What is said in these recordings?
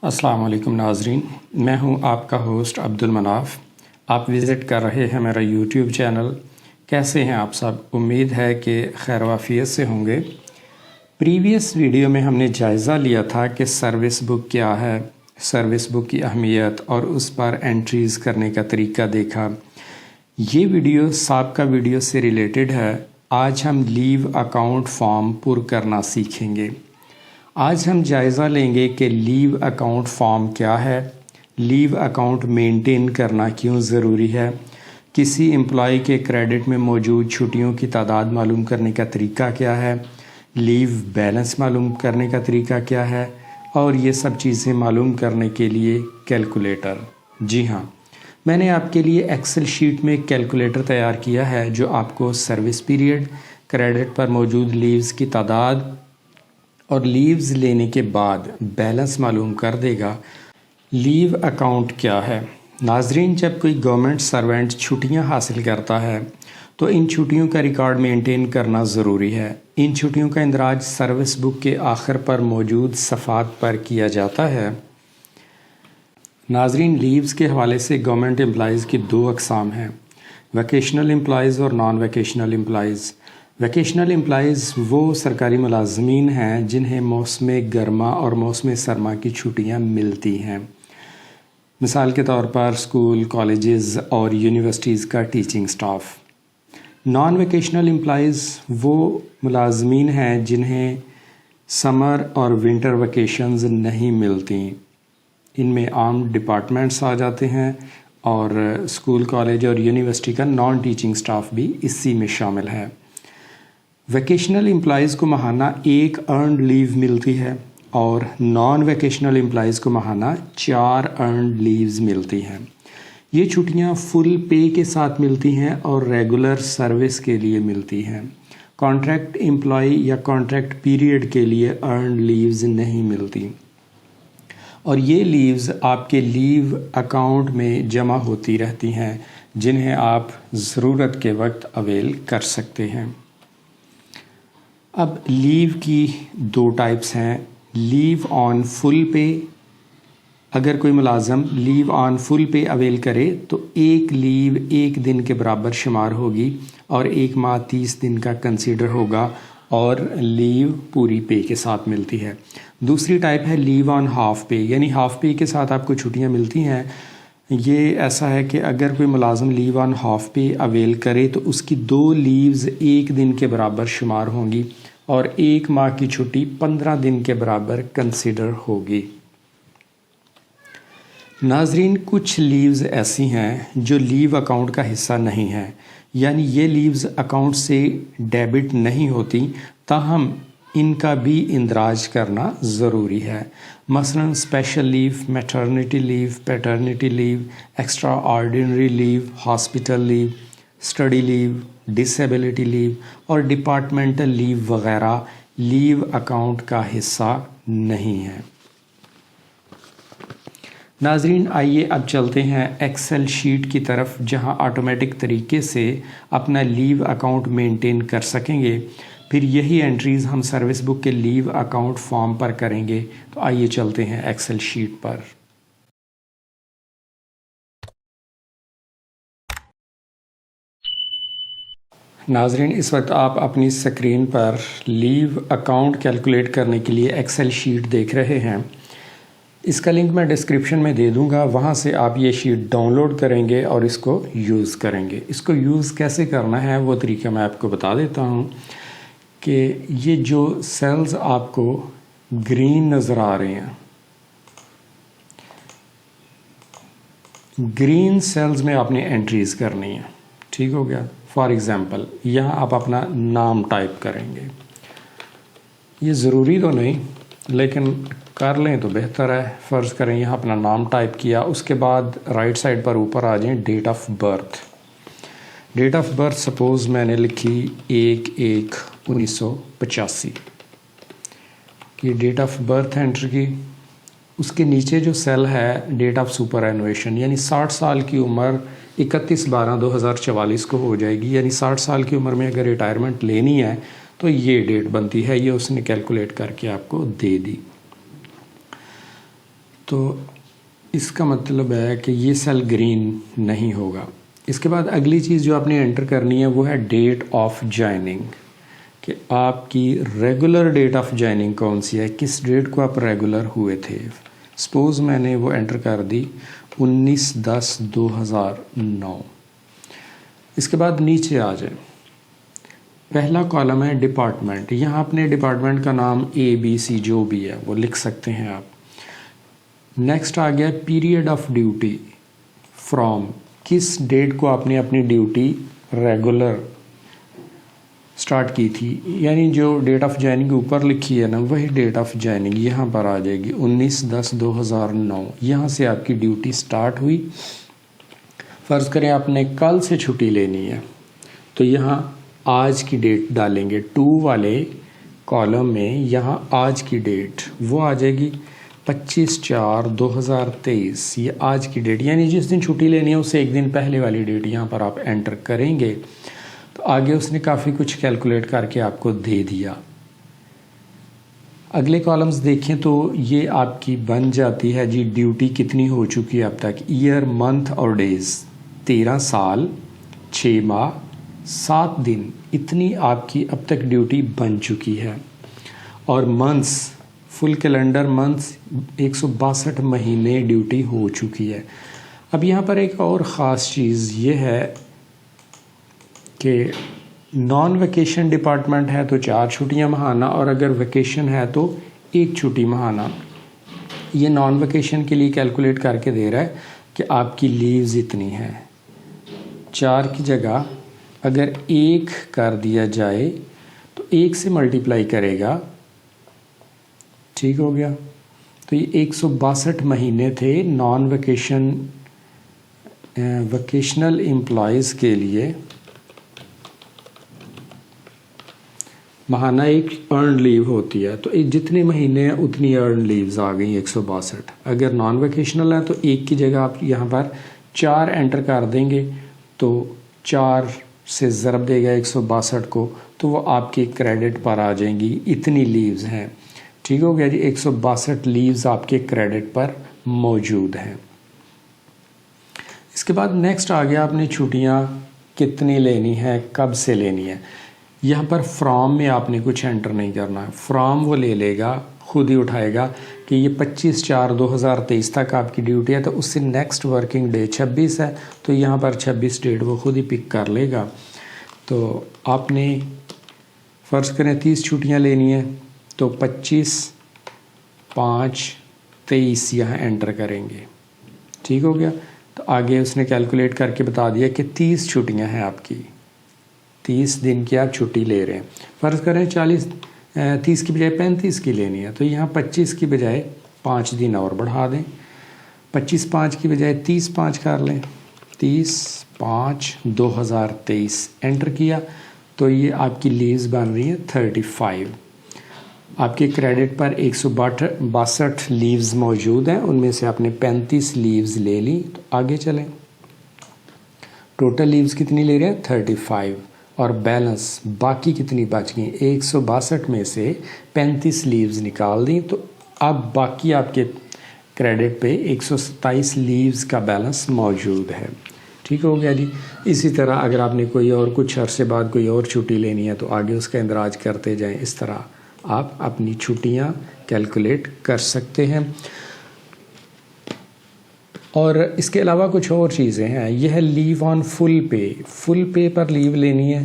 السلام علیکم ناظرین، میں ہوں آپ کا ہوسٹ عبدالمناف۔ آپ وزٹ کر رہے ہیں میرا یوٹیوب چینل۔ کیسے ہیں آپ سب؟ امید ہے کہ خیر وافیت سے ہوں گے۔ پریویس ویڈیو میں ہم نے جائزہ لیا تھا کہ سروس بک کیا ہے، سروس بک کی اہمیت اور اس پر انٹریز کرنے کا طریقہ دیکھا۔ یہ ویڈیو سابقہ ویڈیو سے ریلیٹڈ ہے۔ آج ہم لیو اکاؤنٹ فارم پر کرنا سیکھیں گے۔ آج ہم جائزہ لیں گے کہ لیو اکاؤنٹ فارم کیا ہے، لیو اکاؤنٹ مینٹین کرنا کیوں ضروری ہے، کسی امپلائی کے کریڈٹ میں موجود چھٹیوں کی تعداد معلوم کرنے کا طریقہ کیا ہے، لیو بیلنس معلوم کرنے کا طریقہ کیا ہے، اور یہ سب چیزیں معلوم کرنے کے لیے کیلکولیٹر۔ جی ہاں، میں نے آپ کے لیے ایکسل شیٹ میں کیلکولیٹر تیار کیا ہے جو آپ کو سروس پیریڈ، کریڈٹ پر موجود لیوز کی تعداد اور لیوز لینے کے بعد بیلنس معلوم کر دے گا۔ لیو اکاؤنٹ کیا ہے؟ ناظرین، جب کوئی گورنمنٹ سرونٹ چھٹیاں حاصل کرتا ہے تو ان چھٹیوں کا ریکارڈ مینٹین کرنا ضروری ہے۔ ان چھٹیوں کا اندراج سروس بک کے آخر پر موجود صفحات پر کیا جاتا ہے۔ ناظرین، لیوز کے حوالے سے گورنمنٹ امپلائیز کی دو اقسام ہیں، ویکیشنل امپلائیز اور naan vocational employees. Vocational employees وہ سرکاری ملازمین ہیں جنہیں موسم گرما اور موسم سرما کی چھٹیاں ملتی ہیں۔ مثال کے طور پر اسکول، کالجز اور یونیورسٹیز کا teaching staff. Naan vocational employees وہ ملازمین ہیں جنہیں سمر اور ونٹر ویکیشنز نہیں ملتی۔ ان میں عام ڈپارٹمنٹس آ جاتے ہیں اور اسکول، کالج اور یونیورسٹی کا نان ٹیچنگ سٹاف بھی اسی میں شامل ہے۔ ویکیشنل امپلائیز کو ماہانہ ایک ارنڈ لیو ملتی ہے اور نان ویکیشنل امپلائیز کو ماہانہ 4 ارنڈ لیوز ملتی ہیں۔ یہ چھٹیاں فل پے کے ساتھ ملتی ہیں اور ریگولر سروس کے لیے ملتی ہیں۔ کانٹریکٹ امپلائی یا کانٹریکٹ پیریڈ کے لیے ارنڈ لیوز نہیں ملتی، اور یہ لیوز آپ کے لیو اکاؤنٹ میں جمع ہوتی رہتی ہیں جنہیں آپ ضرورت کے وقت اویل کر سکتے ہیں۔ اب لیو کی 2 ٹائپس ہیں، لیو آن فل پے۔ اگر کوئی ملازم لیو آن فل پے اویل کرے تو ایک لیو 1 دن کے برابر شمار ہوگی اور 1 ماہ 30 دن کا کنسیڈر ہوگا اور لیو پوری پے کے ساتھ ملتی ہے۔ دوسری ٹائپ ہے لیو آن ہاف پے، یعنی ہاف پے کے ساتھ آپ کو چھٹیاں ملتی ہیں۔ یہ ایسا ہے کہ اگر کوئی ملازم لیو آن ہاف پے اویل کرے تو اس کی 2 لیوز 1 دن کے برابر شمار ہوں گی اور 1 ماہ کی چھٹی 15 دن کے برابر کنسیڈر ہوگی۔ ناظرین، کچھ لیوز ایسی ہیں جو لیو اکاؤنٹ کا حصہ نہیں ہیں، یعنی یہ لیوز اکاؤنٹ سے ڈیبٹ نہیں ہوتی، تاہم ان کا بھی اندراج کرنا ضروری ہے۔ مثلا اسپیشل لیو، میٹرنٹی لیو، پیٹرنٹی لیو، ایکسٹرا آرڈینری لیو، ہاسپٹل لیو، اسٹڈی لیو، ڈسیبلٹی لیو اور ڈپارٹمنٹل لیو وغیرہ لیو اکاؤنٹ کا حصہ نہیں ہے۔ ناظرین، آئیے اب چلتے ہیں ایکسل شیٹ کی طرف جہاں آٹومیٹک طریقے سے اپنا لیو اکاؤنٹ مینٹین کر سکیں گے۔ پھر یہی انٹریز ہم سروس بک کے لیو اکاؤنٹ فارم پر کریں گے۔ تو آئیے چلتے ہیں ایکسل شیٹ پر۔ ناظرین، اس وقت آپ اپنی سکرین پر لیو اکاؤنٹ کیلکولیٹ کرنے کے لیے ایکسل شیٹ دیکھ رہے ہیں۔ اس کا لنک میں ڈسکرپشن میں دے دوں گا، وہاں سے آپ یہ شیٹ ڈاؤن لوڈ کریں گے اور اس کو یوز کریں گے۔ اس کو یوز کیسے کرنا ہے وہ طریقہ میں آپ کو بتا دیتا ہوں کہ یہ جو سیلز آپ کو گرین نظر آ رہے ہیں، گرین سیلز میں آپ نے انٹریز کرنی ہے۔ ٹھیک ہو گیا؟ فار ایگزامپل یہاں آپ اپنا نام ٹائپ کریں گے۔ یہ ضروری تو نہیں لیکن کر لیں تو بہتر ہے۔ فرض کریں یہاں اپنا نام ٹائپ کیا، اس کے بعد رائٹ سائڈ پر اوپر آ جائیں date of birth. Date of birth suppose میں نے لکھی 1/1/1985، یہ ڈیٹ آف برتھ انٹر کی۔ اس کے نیچے جو سیل ہے ڈیٹ آف سپر اینویشن، یعنی 60 سال کی عمر 31/12/2044 کو ہو جائے گی، یعنی 60 سال کی عمر میں اگر ریٹائرمنٹ لینی ہے تو یہ ڈیٹ بنتی ہے۔ یہ اس نے کیلکولیٹ کر کے آپ کو دے دی۔ تو اس کا مطلب ہے کہ یہ سیل گرین نہیں ہوگا۔ اس کے بعد اگلی چیز جو آپ نے انٹر کرنی ہے وہ ہے ڈیٹ آف جوائننگ، کہ آپ کی ریگولر ڈیٹ آف جوائننگ کون سی ہے، کس ڈیٹ کو آپ ریگولر ہوئے تھے۔ سپوز میں نے وہ انٹر کر دی 19/10/2009۔ اس کے بعد نیچے آ جائیں، پہلا کالم ہے ڈپارٹمنٹ، یہاں اپنے ڈپارٹمنٹ کا نام ABC جو بھی ہے وہ لکھ سکتے ہیں آپ۔ نیکسٹ آ گیا پیریڈ آف ڈیوٹی، فرام کس ڈیٹ کو آپ نے اپنی ڈیوٹی ریگولر سٹارٹ کی تھی، یعنی جو ڈیٹ آف جوائننگ اوپر لکھی ہے نا وہی ڈیٹ آف جوائننگ یہاں پر آ جائے گی 19/10/2009۔ یہاں سے آپ کی ڈیوٹی سٹارٹ ہوئی۔ فرض کریں آپ نے کل سے چھٹی لینی ہے تو یہاں آج کی ڈیٹ ڈالیں گے، 2 والے کالم میں یہاں آج کی ڈیٹ وہ آ جائے گی 25/4/2023۔ یہ آج کی ڈیٹ، یعنی جس دن چھٹی لینی ہے اس سے ایک دن پہلے والی ڈیٹ یہاں پر آپ انٹر کریں گے تو آگے اس نے کافی کچھ کیلکولیٹ کر کے آپ کو دے دیا۔ اگلے کالمز دیکھیں تو یہ آپ کی بن جاتی ہے جی ڈیوٹی کتنی ہو چکی ہے اب تک، ایئر، منتھ اور ڈیز، 13 سال 6 ماہ 7 دن، اتنی آپ کی اب تک ڈیوٹی بن چکی ہے۔ اور منتھس، فل کیلنڈر منتھس 162 مہینے ڈیوٹی ہو چکی ہے۔ اب یہاں پر ایک اور خاص چیز یہ ہے کہ نان ویکیشن ڈپارٹمنٹ ہے تو 4 چھٹیاں ماہانہ، اور اگر ویکیشن ہے تو 1 چھٹی ماہانہ۔ یہ نان ویکیشن کے لیے کیلکولیٹ کر کے دے رہا ہے کہ آپ کی لیوز اتنی ہیں، 4 کی جگہ اگر 1 کر دیا جائے تو 1 سے ملٹیپلائی کرے گا، ٹھیک ہو گیا۔ تو یہ 162 مہینے تھے نان ویکیشنل امپلائیز کے لیے، ماہانہ ایک ارنڈ لیو ہوتی ہے، تو جتنے مہینے ہیں اتنی ارنڈ لیوز آ گئی 162۔ اگر نان ویکیشنل ہے تو 1 کی جگہ آپ یہاں پر 4 انٹر کر دیں گے تو 4 سے ضرب دے گا 162 کو، تو وہ آپ کے کریڈٹ پر آ جائیں گی، اتنی لیوز ہیں، ٹھیک ہو گیا جی۔ 162 لیوز آپ کے کریڈٹ پر موجود ہیں۔ اس کے بعد نیکسٹ آ گیا آپ نے چھٹیاں کتنی لینی ہے، کب سے لینی ہے۔ یہاں پر فرام میں آپ نے کچھ انٹر نہیں کرنا ہے، فرام وہ لے لے گا، خود ہی اٹھائے گا کہ یہ 25/4/2023 تک آپ کی ڈیوٹی ہے، تو اس سے نیکسٹ ورکنگ ڈے 26 ہے، تو یہاں پر 26 ڈیٹ وہ خود ہی پک کر لے گا۔ تو آپ نے فرض کریں 30 چھٹیاں لینی ہیں تو 25/5/23 یہاں انٹر کریں گے، ٹھیک ہو گیا۔ تو آگے اس نے کیلکولیٹ کر کے بتا دیا کہ 30 چھٹیاں ہیں آپ کی، 30 دن کی آپ چھٹی لے رہے ہیں۔ فرض کریں 30 کی بجائے 35 کی لینی ہے تو یہاں 25 کی بجائے 5 دن اور بڑھا دیں، 25/5 کی بجائے 30/5 کر لیں، 30/5/2023 انٹر کیا تو یہ آپ کی لیوز بن رہی ہیں 35۔ آپ کے کریڈٹ پر 162 لیوز موجود ہیں، ان میں سے آپ نے 35 لیوز لے لی۔ تو آگے چلیں، ٹوٹل لیوز کتنی لے رہے ہیں 35، اور بیلنس باقی کتنی بچ گئیں، 162 میں سے 35 لیوز نکال دیں، تو اب باقی آپ کے کریڈٹ پہ 127 لیوز کا بیلنس موجود ہے، ٹھیک ہو گیا جی۔ اسی طرح اگر آپ نے کوئی اور کچھ عرصے بعد کوئی اور چھٹی لینی ہے تو آگے اس کا اندراج کرتے جائیں، اس طرح آپ اپنی چھٹیاں کیلکولیٹ کر سکتے ہیں۔ اور اس کے علاوہ کچھ اور چیزیں ہیں، یہ ہے لیو آن فل پے، فل پے پر لیو لینی ہے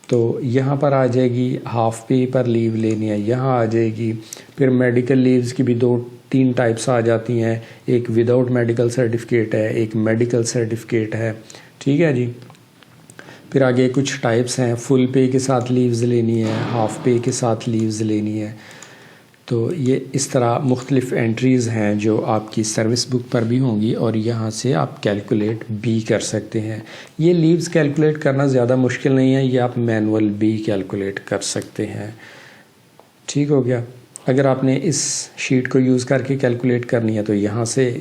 تو یہاں پر آ جائے گی، ہاف پے پر لیو لینی ہے یہاں آ جائے گی۔ پھر میڈیکل لیوز کی بھی 2-3 ٹائپس آ جاتی ہیں، ایک وداؤٹ میڈیکل سرٹیفکیٹ ہے، ایک میڈیکل سرٹیفکیٹ ہے، ٹھیک ہے جی۔ پھر آگے کچھ ٹائپس ہیں، فل پے کے ساتھ لیوز لینی ہے، ہاف پے کے ساتھ لیوز لینی ہے، تو یہ اس طرح مختلف انٹریز ہیں جو آپ کی سروس بک پر بھی ہوں گی اور یہاں سے آپ کیلکولیٹ بھی کر سکتے ہیں۔ یہ لیوز کیلکولیٹ کرنا زیادہ مشکل نہیں ہے، یہ آپ مینول بھی کیلکولیٹ کر سکتے ہیں، ٹھیک ہو گیا۔ اگر آپ نے اس شیٹ کو یوز کر کے کیلکولیٹ کرنی ہے تو یہاں سے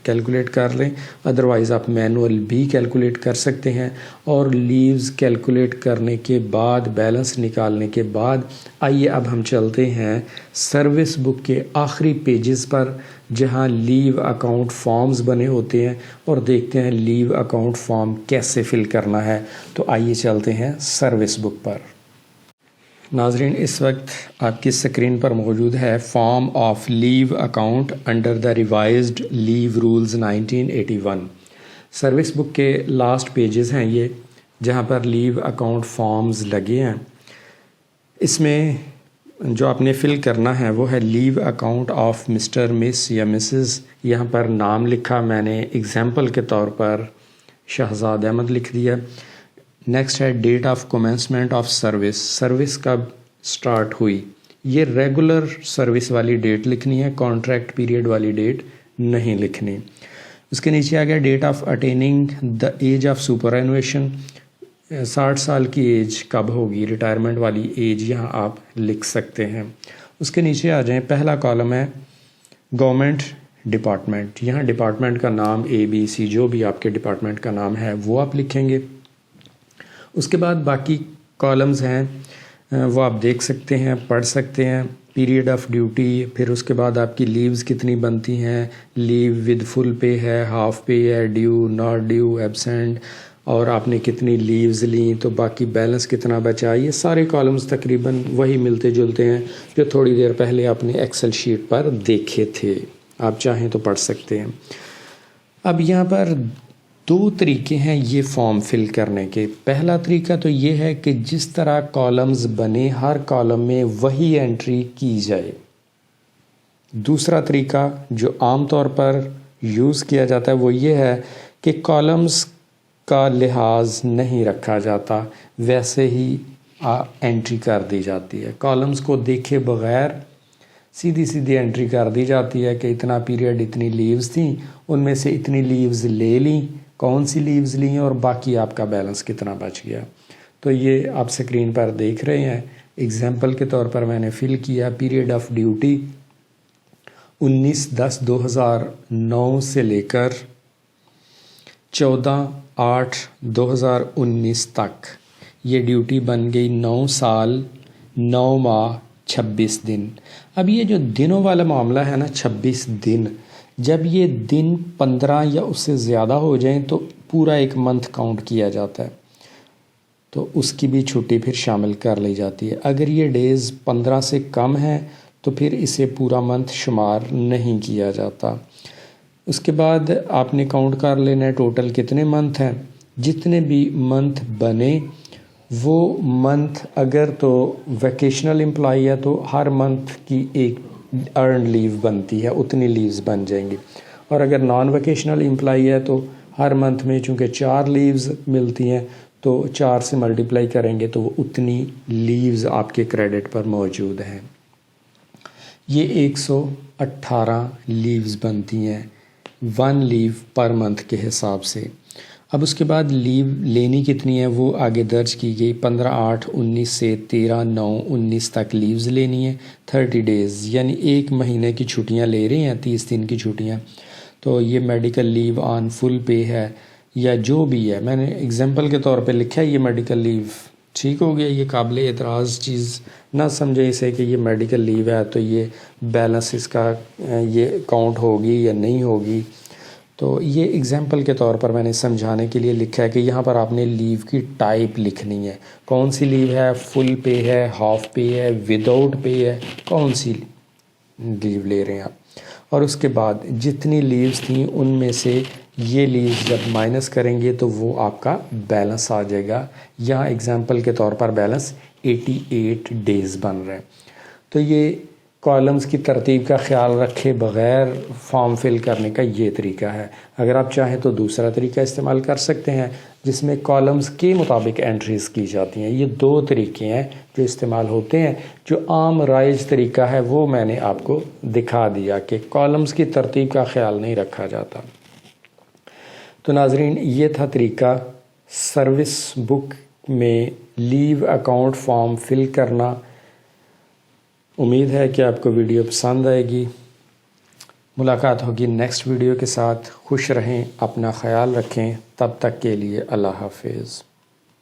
کیلکولیٹ کر لیں، ادروائز آپ مینول بھی کیلکولیٹ کر سکتے ہیں. اور لیوز کیلکولیٹ کرنے کے بعد، بیلنس نکالنے کے بعد، آئیے اب ہم چلتے ہیں سروس بک کے آخری پیجز پر جہاں لیو اکاؤنٹ فارمز بنے ہوتے ہیں، اور دیکھتے ہیں لیو اکاؤنٹ فارم کیسے فل کرنا ہے. تو آئیے چلتے ہیں سروس بک پر. ناظرین، اس وقت آپ کی اسکرین پر موجود ہے form of leave account under the revised leave rules 1981. Service book کے لاسٹ پیجز ہیں یہ، جہاں پر لیو اکاؤنٹ فارمز لگے ہیں. اس میں جو آپ نے فل کرنا ہے وہ ہے لیو اکاؤنٹ آف مسٹر، مس یا مسز. یہاں پر نام لکھا، میں نے اگزامپل کے طور پر شہزاد احمد لکھ دیا. نیکسٹ ہے date of commencement of service, service کب سٹارٹ ہوئی. یہ ریگولر سروس والی ڈیٹ لکھنی ہے، کانٹریکٹ پیریڈ والی ڈیٹ نہیں لکھنی. اس کے نیچے آ گیا date of attaining the age of superannuation, 60 سال کی ایج کب ہوگی، ریٹائرمنٹ والی ایج یہاں آپ لکھ سکتے ہیں. اس کے نیچے آ جائیں، پہلا کالم ہے گورنمنٹ ڈپارٹمنٹ. یہاں ڈپارٹمنٹ کا نام ABC، جو بھی آپ کے ڈپارٹمنٹ کا نام ہے وہ آپ لکھیں گے. اس کے بعد باقی کالمز ہیں وہ آپ دیکھ سکتے ہیں، پڑھ سکتے ہیں. پیریڈ آف ڈیوٹی، پھر اس کے بعد آپ کی لیوز کتنی بنتی ہیں، لیو ود فل پے ہے، ہاف پے ہے، ڈیو، ناٹ ڈیو، ایبسینٹ، اور آپ نے کتنی لیوز لیں، تو باقی بیلنس کتنا بچا. یہ سارے کالمز تقریباً وہی ملتے جلتے ہیں جو تھوڑی دیر پہلے آپ نے ایکسل شیٹ پر دیکھے تھے. آپ چاہیں تو پڑھ سکتے ہیں. اب یہاں پر 2 طریقے ہیں یہ فارم فل کرنے کے. پہلا طریقہ تو یہ ہے کہ جس طرح کالمز بنے ہر کالم میں وہی انٹری کی جائے. دوسرا طریقہ جو عام طور پر یوز کیا جاتا ہے وہ یہ ہے کہ کالمز کا لحاظ نہیں رکھا جاتا، ویسے ہی انٹری کر دی جاتی ہے. کالمز کو دیکھے بغیر سیدھی انٹری کر دی جاتی ہے کہ اتنا پیریڈ، اتنی لیوز تھیں، ان میں سے اتنی لیوز لے لیں، کون سی لیوز لی اور باقی آپ کا بیلنس کتنا بچ گیا. تو یہ آپ سکرین پر دیکھ رہے ہیں. اگزامپل کے طور پر میں نے فل کیا پیریڈ آف ڈیوٹی 19/10/2009 سے لے کر 14/8/2019 تک. یہ ڈیوٹی بن گئی 9 سال 9 ماہ 26 دن. اب یہ جو دنوں والا معاملہ ہے نا، 26 دن، جب یہ دن 15 یا اس سے زیادہ ہو جائیں تو پورا ایک منتھ کاؤنٹ کیا جاتا ہے، تو اس کی بھی چھٹی پھر شامل کر لی جاتی ہے. اگر یہ ڈیز 15 سے کم ہیں تو پھر اسے پورا منتھ شمار نہیں کیا جاتا. اس کے بعد آپ نے کاؤنٹ کر لینا ہے ٹوٹل کتنے منتھ ہیں. جتنے بھی منتھ بنے وہ منتھ، اگر تو ویکیشنل امپلائی ہے تو ہر منتھ کی ایک ارن لیو بنتی ہے، اتنی لیوز بن جائیں گی. اور اگر نان ویکیشنل امپلائی ہے تو ہر منتھ میں چونکہ 4 لیوز ملتی ہیں تو 4 سے ملٹیپلائی کریں گے تو وہ اتنی لیوز آپ کے کریڈٹ پر موجود ہیں. یہ 118 لیوز بنتی ہیں 1 لیو پر منتھ کے حساب سے. اب اس کے بعد لیو لینی کتنی ہے وہ آگے درج کی گئی. 15/8/19 سے 13/9/19 تک لیوز لینی ہے 30 ڈیز، یعنی 1 مہینے کی چھٹیاں لے رہے ہیں، 30 دن کی چھٹیاں. تو یہ میڈیکل لیو آن فل پے ہے یا جو بھی ہے، میں نے اگزامپل کے طور پہ لکھا ہے یہ میڈیکل لیو. ٹھیک ہو گیا. یہ قابل اعتراض چیز نہ سمجھے اسے کہ یہ میڈیکل لیو ہے تو یہ بیلنس اس کا یہ کاؤنٹ ہوگی یا نہیں ہوگی. تو یہ اگزامپل کے طور پر میں نے سمجھانے کے لیے لکھا ہے کہ یہاں پر آپ نے لیو کی ٹائپ لکھنی ہے. کون سی لیو ہے، فل پے ہے، ہاف پے ہے، وداؤٹ پے ہے، کون سی لیو لے رہے ہیں آپ. اور اس کے بعد جتنی لیوز تھیں ان میں سے یہ لیوز جب مائنس کریں گے تو وہ آپ کا بیلنس آ جائے گا. یہاں اگزامپل کے طور پر بیلنس 88 ڈیز بن رہے ہیں. تو یہ کالمز کی ترتیب کا خیال رکھے بغیر فارم فل کرنے کا یہ طریقہ ہے. اگر آپ چاہیں تو دوسرا طریقہ استعمال کر سکتے ہیں جس میں کالمز کے مطابق انٹریز کی جاتی ہیں. یہ 2 طریقے ہیں جو استعمال ہوتے ہیں. جو عام رائج طریقہ ہے وہ میں نے آپ کو دکھا دیا کہ کالمز کی ترتیب کا خیال نہیں رکھا جاتا. تو ناظرین، یہ تھا طریقہ سروس بک میں لیو اکاؤنٹ فارم فل کرنا. امید ہے کہ آپ کو ویڈیو پسند آئے گی. ملاقات ہوگی نیکسٹ ویڈیو کے ساتھ. خوش رہیں، اپنا خیال رکھیں. تب تک کے لیے اللہ حافظ.